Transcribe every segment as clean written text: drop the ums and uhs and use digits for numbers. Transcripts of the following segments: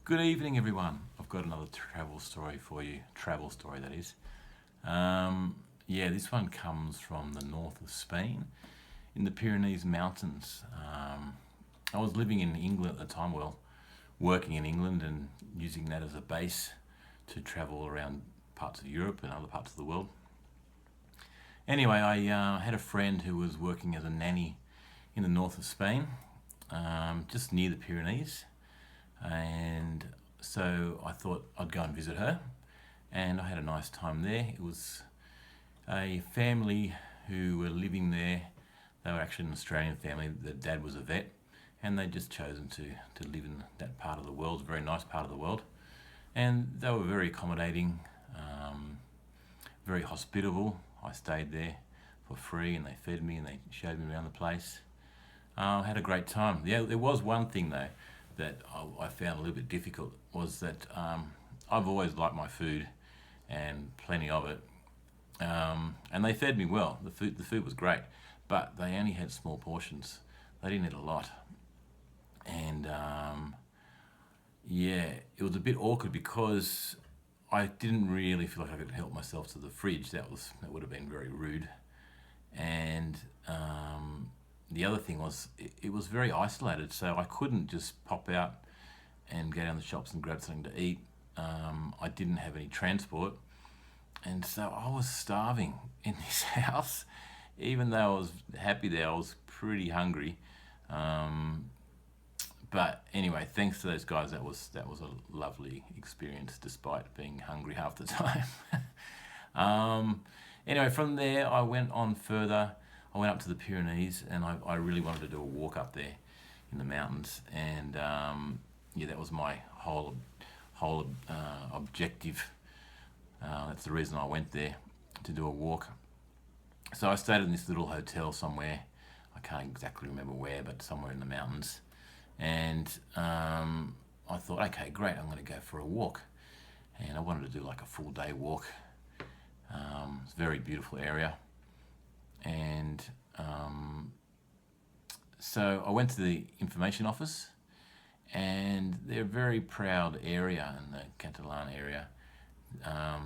Good evening, everyone. I've got another travel story for you. Travel story, that is. This one comes from the north of Spain, in the Pyrenees Mountains. I was living in England at the time, working in England and using that as a base to travel around parts of Europe and other parts of the world. Anyway, I had a friend who was working as a nanny in the north of Spain, just near the Pyrenees. And so I thought I'd go and visit her, and I had a nice time there. It was a family who were living there. They were actually an Australian family. The dad was a vet, and they'd just chosen to live in that part of the world, a very nice part of the world. And they were very accommodating, very hospitable. I stayed there for free, and they fed me and they showed me around the place. I had a great time. Yeah, there was one thing though that I found a little bit difficult, was that I've always liked my food and plenty of it, and they fed me well. The food was great, but they only had small portions. They didn't eat a lot, and it was a bit awkward because I didn't really feel like I could help myself to the fridge. That would have been very rude, and the other thing was it was very isolated, so I couldn't just pop out and go down the shops and grab something to eat. I didn't have any transport, and so I was starving in this house. Even though I was happy there, I was pretty hungry. But anyway, thanks to those guys, that was a lovely experience, despite being hungry half the time. Anyway, from there I went on further. I went up to the Pyrenees, and I really wanted to do a walk up there in the mountains, and that was my whole objective. That's the reason I went there, to do a walk. So I stayed in this little hotel somewhere. I can't exactly remember where, but somewhere in the mountains. And I thought, okay, great, I'm going to go for a walk. And I wanted to do like a full day walk. It's a very beautiful area. And so I went to the information office, and they're a very proud area in the Catalan area.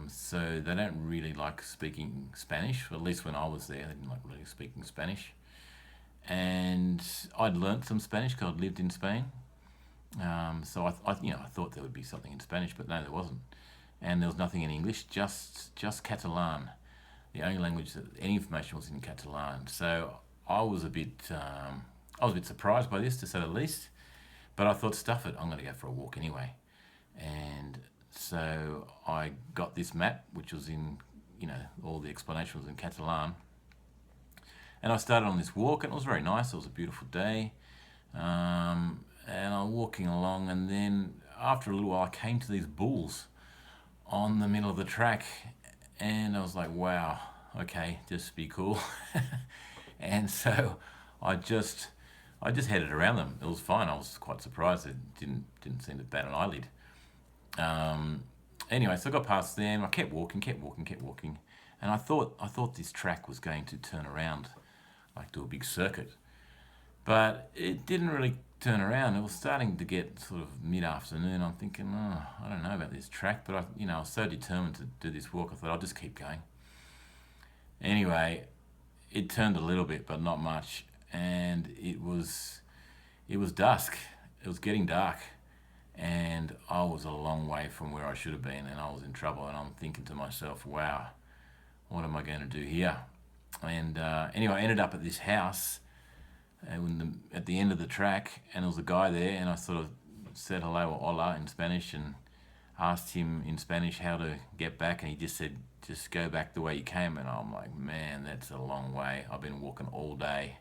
So they don't really like speaking Spanish, or at least when I was there, they didn't like really speaking Spanish. And I'd learnt some Spanish because I'd lived in Spain. So I thought there would be something in Spanish, but no, there wasn't. And there was nothing in English, just Catalan. The only language that any information was in Catalan. So I was a bit surprised by this, to say the least. But I thought, stuff it, I'm going to go for a walk anyway. And so I got this map, which was in, all the explanation was in Catalan. And I started on this walk, and it was very nice. It was a beautiful day. And I'm walking along, and then after a little while, I came to these bulls on the middle of the track. And I was like, wow, okay, just be cool. And so I just headed around them. It was fine. I was quite surprised. It didn't seem to bat an eyelid. Anyway, so I got past them. I kept walking. And I thought this track was going to turn around, like do a big circuit. But it didn't really turn around. It was starting to get sort of mid-afternoon. I'm thinking, I don't know about this track, but I was so determined to do this walk, I thought I'll just keep going. Anyway, it turned a little bit, but not much, and it was dusk. It was getting dark, and I was a long way from where I should have been, and I was in trouble. And I'm thinking to myself, wow, what am I going to do here? And anyway, I ended up at this house at the end of the track, and there was a guy there, and I sort of said hello or hola in Spanish, and asked him in Spanish how to get back, and he just said, just go back the way you came. And I'm like, man, that's a long way. I've been walking all day,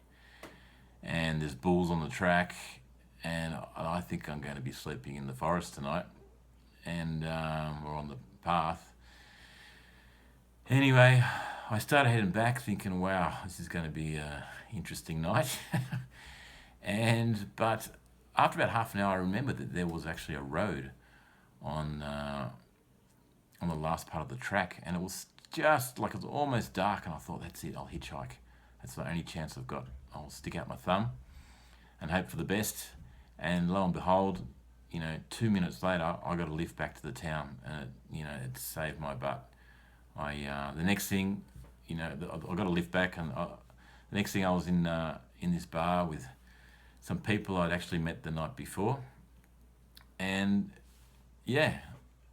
and there's bulls on the track, and I think I'm going to be sleeping in the forest tonight, and we're on the path. Anyway, I started heading back thinking, wow, this is going to be an interesting night. But after about half an hour, I remembered that there was actually a road on the last part of the track, and it was just like, it was almost dark, and I thought, that's it, I'll hitchhike. That's the only chance I've got. I'll stick out my thumb and hope for the best. And lo and behold, 2 minutes later, I got a lift back to the town, and it saved my butt. The next thing, I got a lift back, and the next thing I was in this bar with some people I'd actually met the night before, and yeah,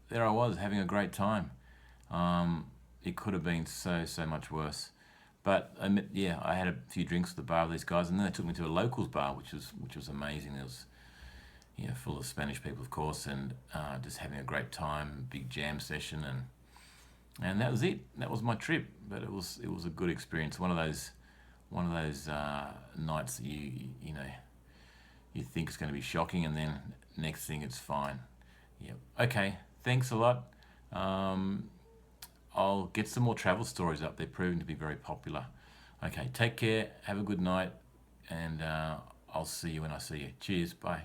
there I was having a great time. It could have been so much worse, but I had a few drinks at the bar with these guys, and then they took me to a locals bar, which was amazing. It was full of Spanish people, of course, and just having a great time, big jam session, and that was it. That was my trip, but it was a good experience. One of those nights that you think it's going to be shocking, and then next thing it's fine. Yep. Okay. Thanks a lot. I'll get some more travel stories up. They're proving to be very popular. Okay. Take care. Have a good night, and I'll see you when I see you. Cheers. Bye.